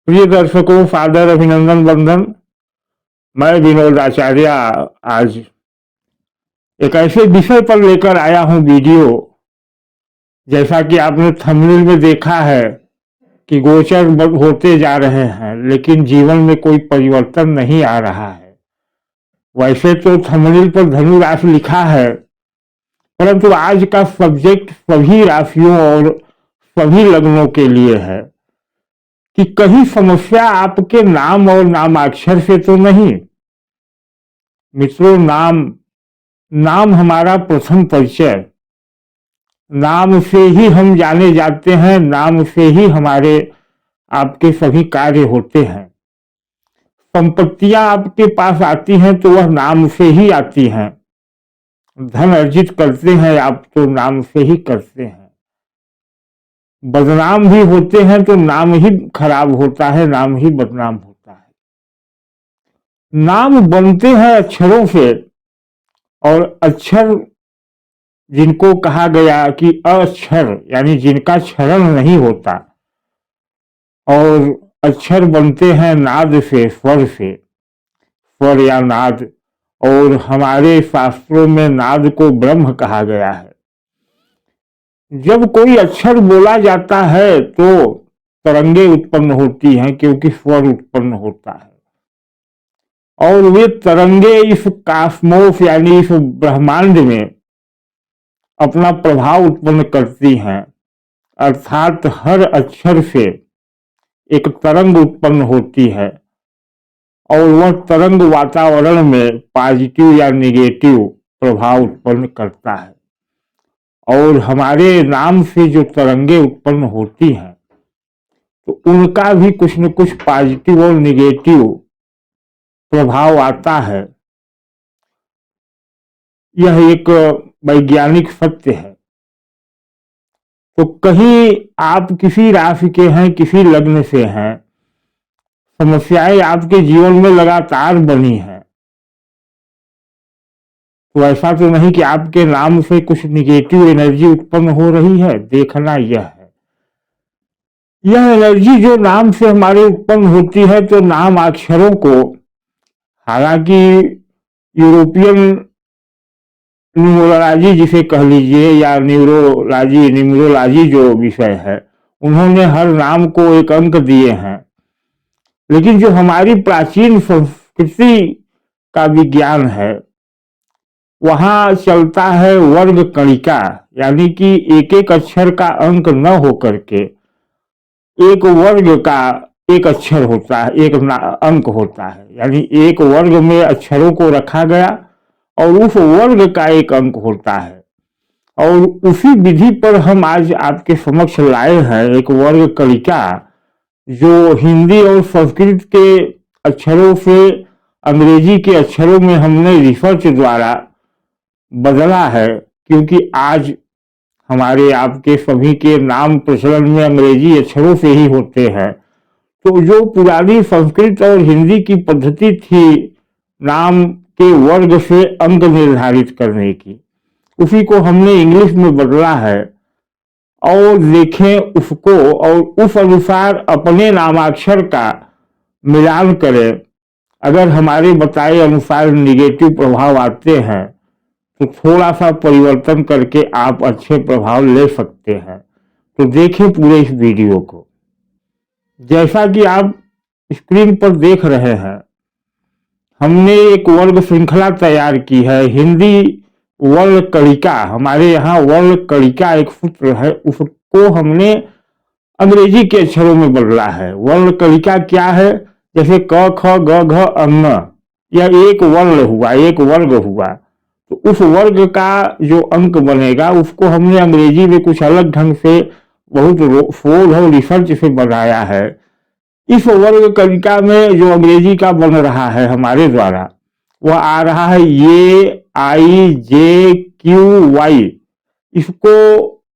प्रिय दर्शकों, फादर अभिनंदन बंधन। मैं विनोद आचार्य आज एक ऐसे विषय पर लेकर आया हूं वीडियो। जैसा कि आपने थंबनेल में देखा है कि गोचर होते जा रहे हैं, लेकिन जीवन में कोई परिवर्तन नहीं आ रहा है। वैसे तो थंबनेल पर धनु राशि लिखा है, परंतु आज का सब्जेक्ट सभी राशियों और सभी लग्नों के लिए है कि कहीं समस्या आपके नाम और नामाक्षर से तो नहीं। मित्रों, नाम हमारा प्रथम परिचय। नाम से ही हम जाने जाते हैं, नाम से ही हमारे आपके सभी कार्य होते हैं। संपत्तियां आपके पास आती हैं तो वह नाम से ही आती हैं। धन अर्जित करते हैं आप तो नाम से ही करते हैं। बदनाम भी होते हैं तो नाम ही खराब होता है, नाम ही बदनाम होता है। नाम बनते हैं अक्षरों से, और अक्षर जिनको कहा गया कि अक्षर यानी जिनका क्षरण नहीं होता, और अक्षर बनते हैं नाद से, स्वर से, स्वर या नाद। और हमारे शास्त्रों में नाद को ब्रह्म कहा गया है। जब कोई अक्षर बोला जाता है तो तरंगे उत्पन्न होती हैं, क्योंकि स्वर उत्पन्न होता है, और वे तरंगे इस कास्मोस यानी इस ब्रह्मांड में अपना प्रभाव उत्पन्न करती हैं। अर्थात हर अक्षर से एक तरंग उत्पन्न होती है, और वह तरंग वातावरण में पॉजिटिव या नेगेटिव प्रभाव उत्पन्न करता है। और हमारे नाम से जो तरंगे उत्पन्न होती हैं तो उनका भी कुछ न कुछ पॉजिटिव और नेगेटिव प्रभाव आता है। यह एक वैज्ञानिक सत्य है। तो कहीं आप किसी राशि के हैं, किसी लग्न से हैं, समस्याएं आपके जीवन में लगातार बनी हैं, तो ऐसा तो नहीं कि आपके नाम से कुछ निगेटिव एनर्जी उत्पन्न हो रही है। देखना यह है, यह एनर्जी जो नाम से हमारे उत्पन्न होती है, तो नाम अक्षरों को, हालांकि यूरोपियन न्यूमरोलॉजी जिसे कह लीजिए, या न्यूमरोलॉजी जो विषय है, उन्होंने हर नाम को एक अंक दिए हैं। लेकिन जो हमारी प्राचीन संस्कृति का विज्ञान है, वहां चलता है वर्ग कणिका, यानी कि एक एक अक्षर का अंक न होकर के एक वर्ग का एक अक्षर होता है, एक अंक होता है। यानी एक वर्ग में अक्षरों को रखा गया और उस वर्ग का एक अंक होता है। और उसी विधि पर हम आज आपके समक्ष लाए हैं एक वर्ग कणिका, जो हिंदी और संस्कृत के अक्षरों से अंग्रेजी के अक्षरों में हमने रिसर्च द्वारा बदला है। क्योंकि आज हमारे आपके सभी के नाम प्रचलन में अंग्रेजी अक्षरों से ही होते हैं, तो जो पुरानी संस्कृत और हिंदी की पद्धति थी नाम के वर्ग से अंक निर्धारित करने की, उसी को हमने इंग्लिश में बदला है। और देखें उसको, और उस अनुसार अपने नामाक्षर का मिलान करें। अगर हमारे बताए अनुसार निगेटिव प्रभाव आते हैं तो थोड़ा सा परिवर्तन करके आप अच्छे प्रभाव ले सकते हैं। तो देखें पूरे इस वीडियो को। जैसा कि आप स्क्रीन पर देख रहे हैं, हमने एक वर्ग श्रृंखला तैयार की है, हिंदी वर्ग कणिका। हमारे यहाँ वर्ग कणिका एक सूत्र है, उसको हमने अंग्रेजी के अक्षरों में बदला है। वर्ग कणिका क्या है? जैसे क ख ग घ अन्न, यह एक वर्ण हुआ, एक वर्ग हुआ। तो उस वर्ग का जो अंक बनेगा उसको हमने अंग्रेजी में कुछ अलग ढंग से बहुत शोध और रिसर्च से बनाया है। इस वर्ग कणिका में जो अंग्रेजी का बन रहा है हमारे द्वारा, वह आ रहा है ये आई जे क्यू वाई। इसको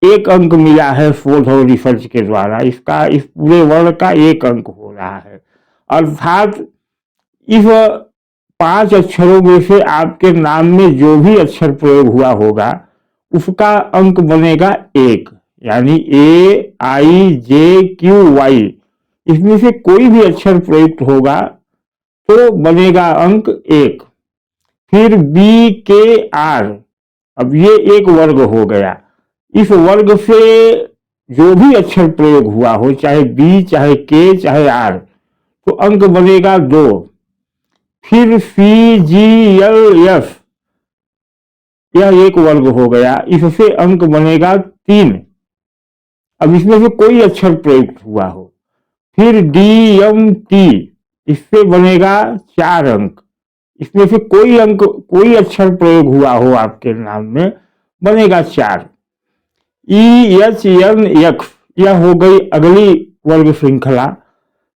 एक अंक मिला है शोध और रिसर्च के द्वारा। इसका इस पूरे वर्ग का एक अंक हो रहा है। अर्थात इस 5 अक्षरों में से आपके नाम में जो भी अक्षर प्रयोग हुआ होगा उसका अंक बनेगा 1, यानी ए आई जे क्यू वाई। इसमें से कोई भी अक्षर प्रयुक्त होगा तो बनेगा अंक 1। फिर बी के आर, अब ये एक वर्ग हो गया। इस वर्ग से जो भी अक्षर प्रयोग हुआ हो, चाहे बी चाहे के चाहे आर, तो अंक बनेगा 2। फिर सी जी एल एफ, यह एक वर्ग हो गया, इससे अंक बनेगा 3। अब इसमें से कोई अक्षर प्रयुक्त हुआ हो। फिर डी एम टी, इससे बनेगा 4 अंक। इसमें से कोई अक्षर प्रयोग हुआ हो आपके नाम में, बनेगा 4। ई एच एन एक्स, यह हो गई अगली वर्ग श्रृंखला।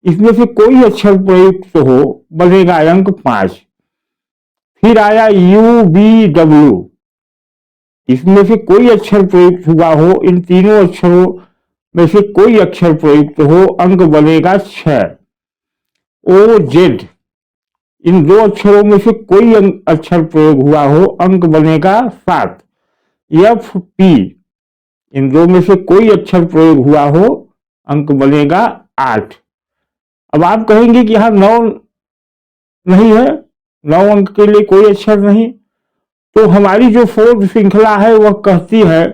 इसमें से कोई अक्षर प्रयुक्त हो, बनेगा अंक 5। फिर आया यू बी डब्ल्यू, इसमें से कोई अक्षर प्रयुक्त हुआ हो, इन तीनों अक्षरों में से कोई अक्षर प्रयुक्त हो, अंक बनेगा 6। ओ जेड, इन 2 अक्षरों में से कोई अक्षर प्रयोग हुआ हो, अंक बनेगा 7। एफ पी, इन 2 में से कोई अक्षर प्रयोग हुआ हो, अंक बनेगा 8। अब आप कहेंगे कि यहां 9 नहीं है, 9 अंक के लिए कोई अक्षर नहीं। तो हमारी जो फोर्थ श्रृंखला है वह कहती है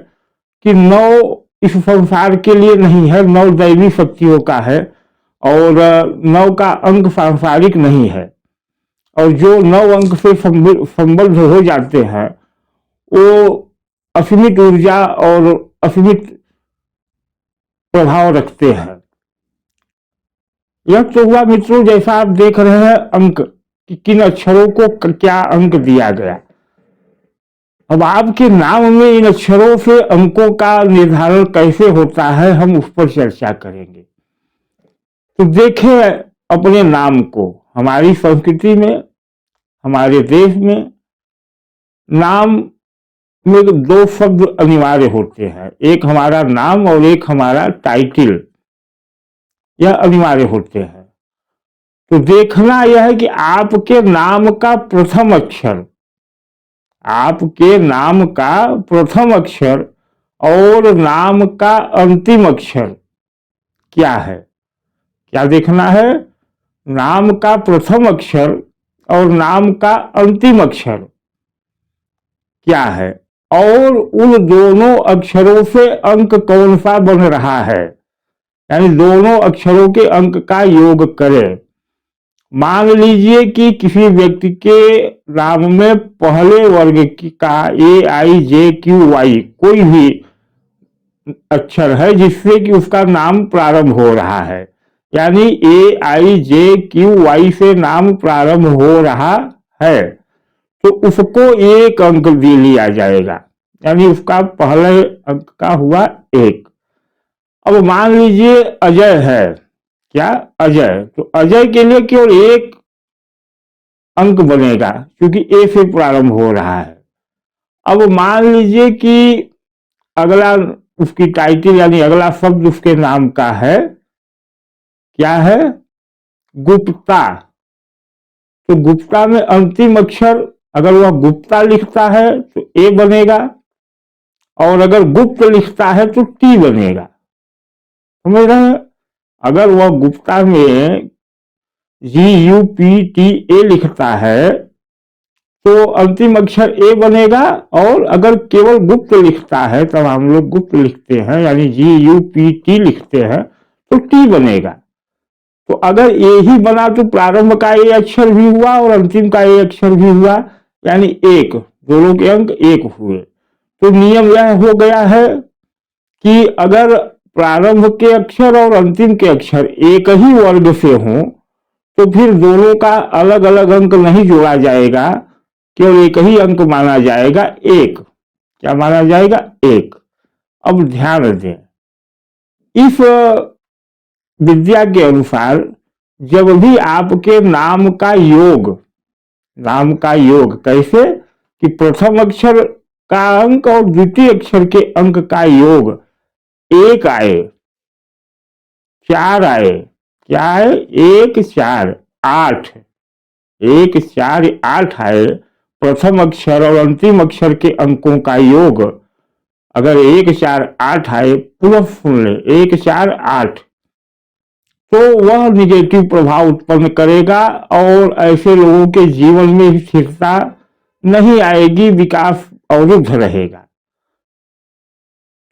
कि 9 इस संसार के लिए नहीं है, 9 दैवी शक्तियों का है, और 9 का अंक सांसारिक नहीं है। और जो 9 अंक से संबद्ध हो जाते हैं वो असीमित ऊर्जा और असीमित प्रभाव रखते हैं। यह तो हुआ मित्रों, जैसा आप देख रहे हैं अंक कि किन अक्षरों को क्या अंक दिया गया। अब आपके नाम में इन अक्षरों से अंकों का निर्धारण कैसे होता है, हम उस पर चर्चा करेंगे। तो देखें अपने नाम को। हमारी संस्कृति में, हमारे देश में नाम में 2 शब्द अनिवार्य होते हैं, एक हमारा नाम और एक हमारा टाइटल, यह अनिवार्य होते हैं। तो देखना यह है कि आपके नाम का प्रथम अक्षर, आपके नाम का प्रथम अक्षर और नाम का अंतिम अक्षर क्या है। क्या देखना है? नाम का प्रथम अक्षर और नाम का अंतिम अक्षर क्या है, और उन दोनों अक्षरों से अंक कौन सा बन रहा है, यानी दोनों अक्षरों के अंक का योग करें। मान लीजिए कि किसी व्यक्ति के नाम में पहले वर्ग का AIJQY कोई भी अक्षर है जिससे कि उसका नाम प्रारंभ हो रहा है, यानी AIJQY से नाम प्रारंभ हो रहा है, तो उसको 1 अंक दे लिया जाएगा, यानी उसका पहले अंक का हुआ 1। अब मान लीजिए अजय है, क्या अजय, तो अजय के लिए केवल 1 अंक बनेगा क्योंकि ए से प्रारंभ हो रहा है। अब मान लीजिए कि अगला उसकी टाइटल यानी अगला शब्द उसके नाम का है, क्या है, गुप्ता। तो गुप्ता में अंतिम अक्षर अगर वह गुप्ता लिखता है तो ए बनेगा, और अगर गुप्त लिखता है तो टी बनेगा। समझ रहे हैं? अगर वह गुप्ता में GUPTA लिखता है तो अंतिम अक्षर ए बनेगा, और अगर केवल गुप्त लिखता है, तब हम लोग गुप्त लिखते हैं यानी GUPT लिखते हैं, तो टी बनेगा। तो अगर ए ही बना तो प्रारंभ का ए अक्षर भी हुआ और अंतिम का ए अक्षर भी हुआ, यानी 1, दोनों के अंक 1 हुए। तो नियम यह हो गया है कि अगर प्रारंभ के अक्षर और अंतिम के अक्षर एक ही वर्ग से हों तो फिर दोनों का अलग अलग अंक नहीं जोड़ा जाएगा, केवल एक ही अंक माना जाएगा, 1। क्या माना जाएगा? 1। अब ध्यान दें, इस विद्या के अनुसार जब भी आपके नाम का योग कैसे कि प्रथम अक्षर का अंक और द्वितीय अक्षर के अंक का योग 1 आए, 4 आए, क्या है, 1 4 8, 1 4 8 आए, प्रथम अक्षर और अंतिम अक्षर के अंकों का योग अगर 1 4 8 आए, पुनः सुन ले, 1 4 8, तो वह निगेटिव प्रभाव उत्पन्न करेगा और ऐसे लोगों के जीवन में स्थिरता नहीं आएगी, विकास अवरुद्ध रहेगा।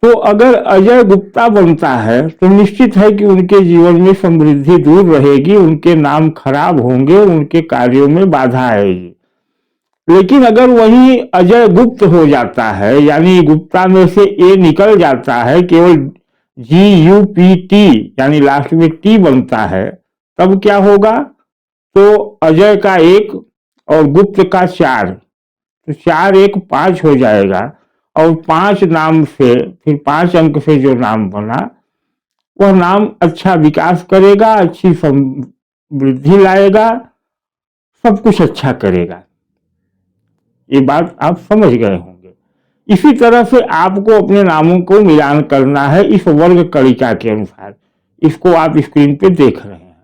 तो अगर अजय गुप्ता बनता है तो निश्चित है कि उनके जीवन में समृद्धि दूर रहेगी, उनके नाम खराब होंगे, उनके कार्यों में बाधा आएगी। लेकिन अगर वही अजय गुप्त हो जाता है, यानी गुप्ता में से ए निकल जाता है, केवल GUPT यानी लास्ट में टी बनता है, तब क्या होगा? तो अजय का 1 और गुप्त का 4, तो 4 1 5 हो जाएगा। और 5 नाम से, फिर 5 अंक से जो नाम बना, वह नाम अच्छा विकास करेगा, अच्छी समृद्धि लाएगा, सब कुछ अच्छा करेगा। ये बात आप समझ गए होंगे। इसी तरह से आपको अपने नामों को मिलान करना है इस वर्ग कणिका के अनुसार। इसको आप स्क्रीन पे देख रहे हैं।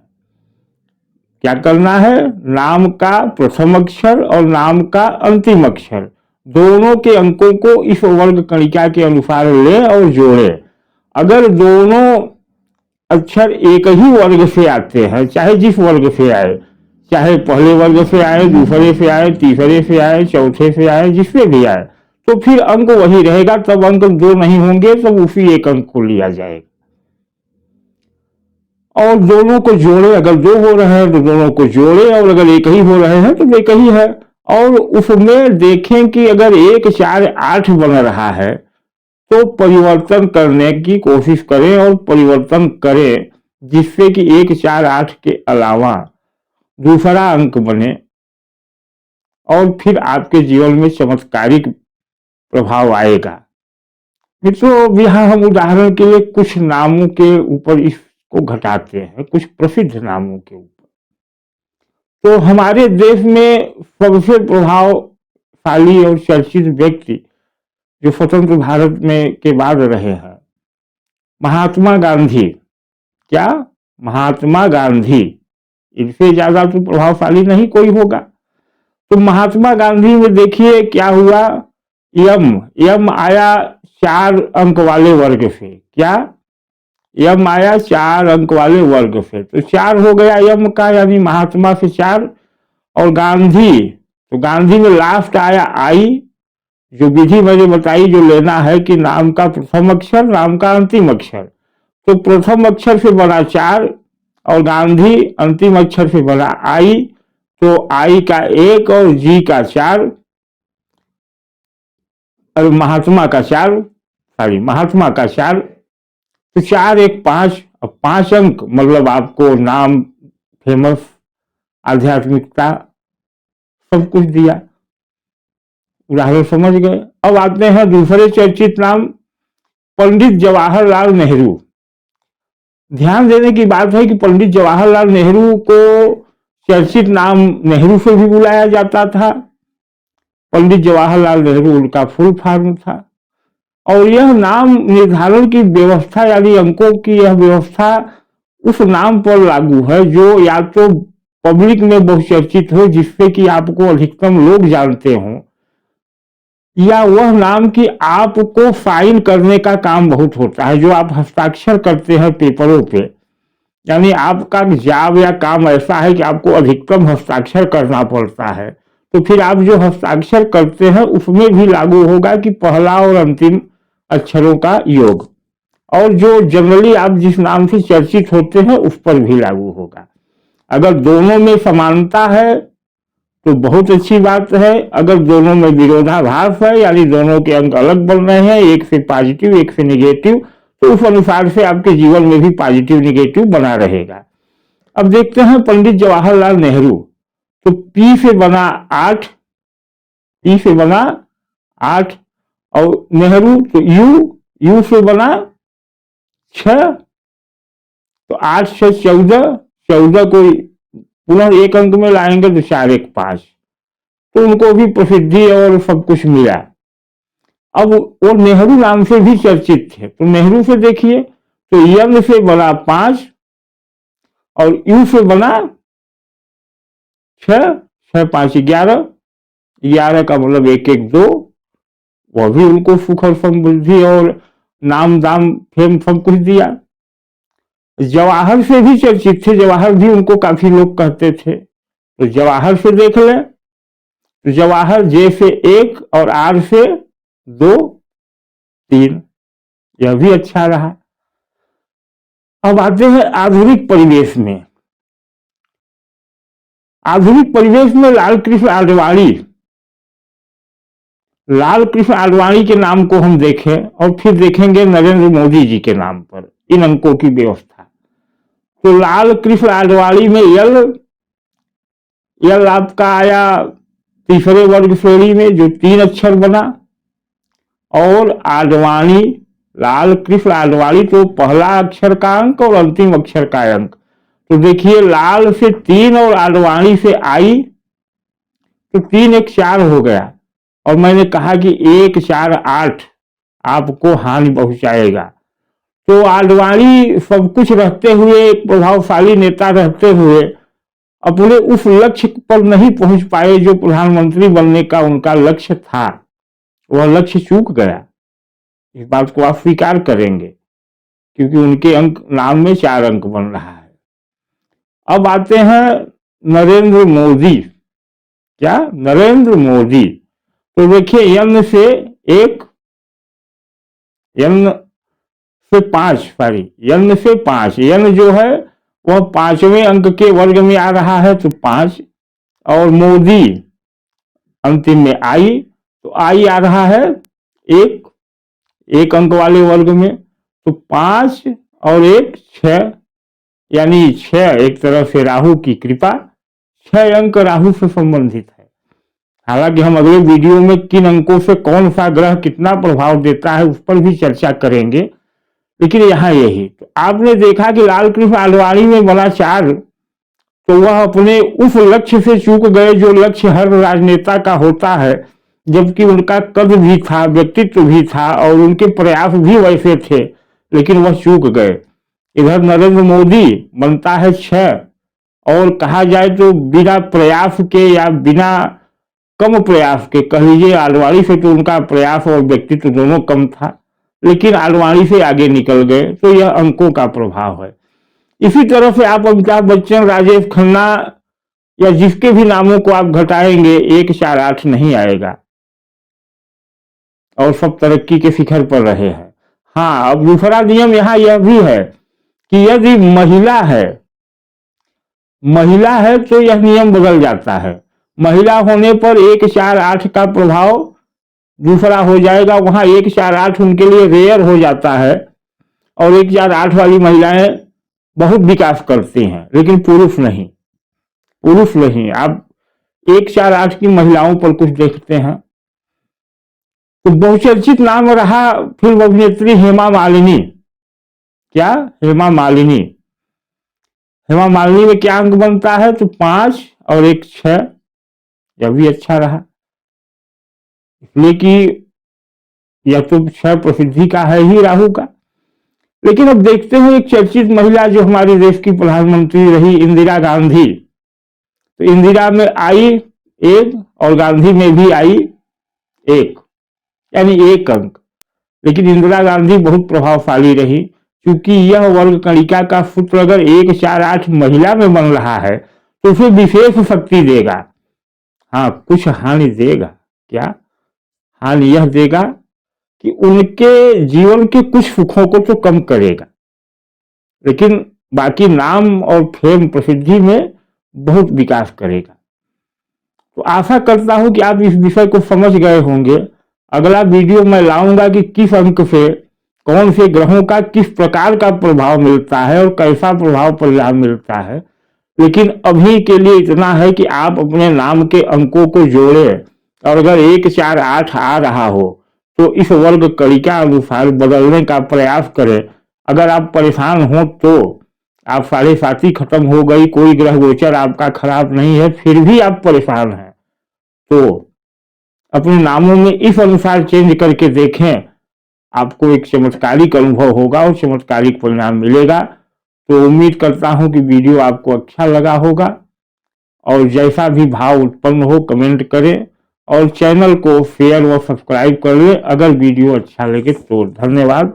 क्या करना है? नाम का प्रथम अक्षर और नाम का अंतिम अक्षर दोनों के अंकों को इस वर्ग कणिका के अनुसार ले और जोड़े। अगर दोनों अक्षर एक ही वर्ग से आते हैं, चाहे जिस वर्ग से आए, चाहे पहले वर्ग से आए, दूसरे से आए, तीसरे से आए, चौथे से आए, जिससे भी आए, तो फिर अंक वही रहेगा। तब अंक 2 नहीं होंगे, तब उसी एक अंक को लिया जाएगा। और दोनों को जोड़े, अगर 2 हो रहे हैं तो दोनों को जोड़े, और अगर एक ही हो रहे हैं तो एक ही है। और उसमें देखें कि अगर 1 4 8 बन रहा है तो परिवर्तन करने की कोशिश करें और परिवर्तन करें, जिससे कि 1 4 8 के अलावा दूसरा अंक बने और फिर आपके जीवन में चमत्कारिक प्रभाव आएगा। मित्रों, यहाँ हम उदाहरण के लिए कुछ नामों के ऊपर इसको घटाते हैं, कुछ प्रसिद्ध नामों के ऊपर। तो हमारे देश में सबसे प्रभावशाली और चर्चित व्यक्ति जो स्वतंत्र भारत में के बाद रहे हैं, महात्मा गांधी। क्या? महात्मा गांधी। इनसे ज्यादा तो प्रभावशाली नहीं कोई होगा। तो महात्मा गांधी में देखिए क्या हुआ। यम आया 4 अंक वाले वर्ग से। क्या? यम आया 4 अंक वाले वर्ग से, तो 4 हो गया यम का, यानी महात्मा से 4। और गांधी, तो गांधी में लास्ट आया आई, जो विधि मैंने बताई, जो लेना है कि नाम का प्रथम अक्षर, नाम का अंतिम अक्षर। तो प्रथम अक्षर से बना 4 और गांधी अंतिम अक्षर से बना आई, तो आई का 1 और जी का 4 और महात्मा का 4, महात्मा का 4, तो 4 1 5। अब 5 अंक मतलब आपको नाम, फेमस, आध्यात्मिकता, सब कुछ दिया। उदाहरण समझ गए। अब आते हैं दूसरे चर्चित नाम, पंडित जवाहरलाल नेहरू। ध्यान देने की बात है कि पंडित जवाहरलाल नेहरू को चर्चित नाम नेहरू से भी बुलाया जाता था। पंडित जवाहरलाल नेहरू उनका फुल फॉर्म था। और यह नाम निर्धारण की व्यवस्था, यानी अंकों की यह व्यवस्था उस नाम पर लागू है जो या तो पब्लिक में बहुचर्चित हो, जिससे कि आपको अधिकतम लोग जानते हों, या वह नाम कि आपको साइन करने का काम बहुत होता है, जो आप हस्ताक्षर करते हैं पेपरों पे। यानी आपका जॉब या काम ऐसा है कि आपको अधिकतम हस्ताक्षर करना पड़ता है, तो फिर आप जो हस्ताक्षर करते हैं उसमें भी लागू होगा कि पहला और अंतिम अक्षरों का योग। और जो जनरली आप जिस नाम से चर्चित होते हैं उस पर भी लागू होगा। अगर दोनों में समानता है तो बहुत अच्छी बात है। अगर दोनों में विरोधाभास है, यानी दोनों के अंक अलग बन रहे हैं, एक से पॉजिटिव एक से निगेटिव, तो उस अनुसार से आपके जीवन में भी पॉजिटिव निगेटिव बना रहेगा। अब देखते हैं पंडित जवाहरलाल नेहरू। तो पी से बना 8, पी से बना 8, और नेहरू तो यू से बना 6, तो 8 से 14, 14 को पुनः एक अंक में लाएंगे तो 4 1 5, तो उनको भी प्रसिद्धि और सब कुछ मिला। अब वो नेहरू नाम से भी चर्चित थे। तो नेहरू से देखिए, तो यम से बना 5 और यू से बना 6, 6 5 11, 11 का मतलब 1 1 2, वह भी उनको सुख और समृद्धि और नाम दाम फेम सब कुछ दिया। जवाहर से भी चर्चित थे, जवाहर भी उनको काफी लोग कहते थे। तो जवाहर से देख लें, तो जवाहर जे से 1 और आर से 2 3, यह भी अच्छा रहा। अब आते हैं आधुनिक परिवेश में। आधुनिक परिवेश में लाल कृष्ण आडवाणी, लाल कृष्ण आडवाणी के नाम को हम देखें और फिर देखेंगे नरेंद्र मोदी जी के नाम पर इन अंकों की व्यवस्था। तो लाल कृष्ण आडवाणी में यल आपका आया तीसरे वर्ग श्रेणी में, जो 3 अक्षर बना, और आडवाणी, लाल कृष्ण आडवाणी, तो पहला अक्षर का अंक और अंतिम अक्षर का अंक। तो देखिए लाल से 3 और आडवाणी से आई, तो 3 1 4 हो गया। और मैंने कहा कि 1 4 8 आपको हानि पहुंचाएगा। तो आडवाणी सब कुछ रहते हुए, एक प्रभावशाली नेता रहते हुए, अपने उस लक्ष्य पर नहीं पहुंच पाए जो प्रधानमंत्री बनने का उनका लक्ष्य था। वह लक्ष्य चूक गया, इस बात को आप स्वीकार करेंगे, क्योंकि उनके अंक, नाम में 4 अंक बन रहा है। अब आते हैं नरेंद्र मोदी। क्या? नरेंद्र मोदी। तो देखिए यन से 1, यन से 5, यन जो है वह 5वें अंक के वर्ग में आ रहा है, तो 5, और मोदी अंतिम में आई, तो आई आ रहा है 1 अंक वाले वर्ग में, तो 5 और 1 6, यानी 6 एक तरह से राहु की कृपा, 6 अंक राहु से संबंधित है। हालांकि हम अगले वीडियो में किन अंकों से कौन सा ग्रह कितना प्रभाव देता है उस पर भी चर्चा करेंगे, लेकिन यहाँ यही। तो आपने देखा कि लाल कृष्ण आडवाणी में बना 4, तो वह अपने उस लक्ष्य से चूक गए जो लक्ष्य हर राजनेता का होता है, जबकि उनका कद भी था, व्यक्तित्व भी था और उनके प्रयास भी वैसे थे, लेकिन वह चूक गए। इधर नरेंद्र मोदी बनता है 6, और कहा जाए तो बिना प्रयास के या बिना कम प्रयास के, कह लीजिए आडवाणी से तो उनका प्रयास और व्यक्तित्व दोनों कम था, लेकिन आडवाणी से आगे निकल गए। तो यह अंकों का प्रभाव है। इसी तरह से आप अमिताभ बच्चन, राजेश खन्ना या जिसके भी नामों को आप घटाएंगे 1 4 8 नहीं आएगा, और सब तरक्की के शिखर पर रहे हैं। हाँ, अब दूसरा नियम यहाँ यह भी है कि यदि महिला है तो यह नियम बदल जाता है। महिला होने पर 1 4 8 का प्रभाव दूसरा हो जाएगा। वहां 1 4 8 उनके लिए रेयर हो जाता है, और 1 4 8 वाली महिलाएं बहुत विकास करती हैं, लेकिन पुरुष नहीं। आप 1 4 8 की महिलाओं पर कुछ देखते हैं। तो बहुचर्चित नाम रहा फिल्म अभिनेत्री हेमा मालिनी। क्या? हेमा मालिनी में क्या अंक बनता है? तो 5 और 1 6, यह भी अच्छा रहा, इसलिए कि यह तो 6 प्रसिद्धि का है ही राहु का। लेकिन अब देखते हैं एक चर्चित महिला जो हमारे देश की प्रधानमंत्री रही, इंदिरा गांधी। तो इंदिरा में आई 1 और गांधी में भी आई 1, यानी 1 अंक। लेकिन इंदिरा गांधी बहुत प्रभावशाली रही, क्योंकि यह वर्ग कणिका का सूत्र अगर 1 4 8 महिला में बन रहा है तो उसे विशेष शक्ति देगा। हाँ, कुछ हानि देगा। क्या हानि? यह देगा कि उनके जीवन के कुछ सुखों को तो कम करेगा, लेकिन बाकी नाम और फेम, प्रसिद्धि में बहुत विकास करेगा। तो आशा करता हूं कि आप इस विषय को समझ गए होंगे। अगला वीडियो मैं लाऊंगा कि किस अंक से कौन से ग्रहों का किस प्रकार का प्रभाव मिलता है और कैसा प्रभाव परिणाम मिलता है। लेकिन अभी के लिए इतना है कि आप अपने नाम के अंकों को जोड़ें, और अगर 1 4 8 आ रहा हो तो इस वर्ग कणिका अनुसार बदलने का प्रयास करें। अगर आप परेशान हो तो आप 7.5 खत्म हो गई, कोई ग्रह गोचर आपका खराब नहीं है, फिर भी आप परेशान हैं, तो अपने नामों में इस अनुसार चेंज करके देखें। आपको एक चमत्कारिक अनुभव होगा और चमत्कारिक परिणाम मिलेगा। तो उम्मीद करता हूं कि वीडियो आपको अच्छा लगा होगा, और जैसा भी भाव उत्पन्न हो कमेंट करें, और चैनल को शेयर व सब्सक्राइब कर लें अगर वीडियो अच्छा लगे तो। धन्यवाद।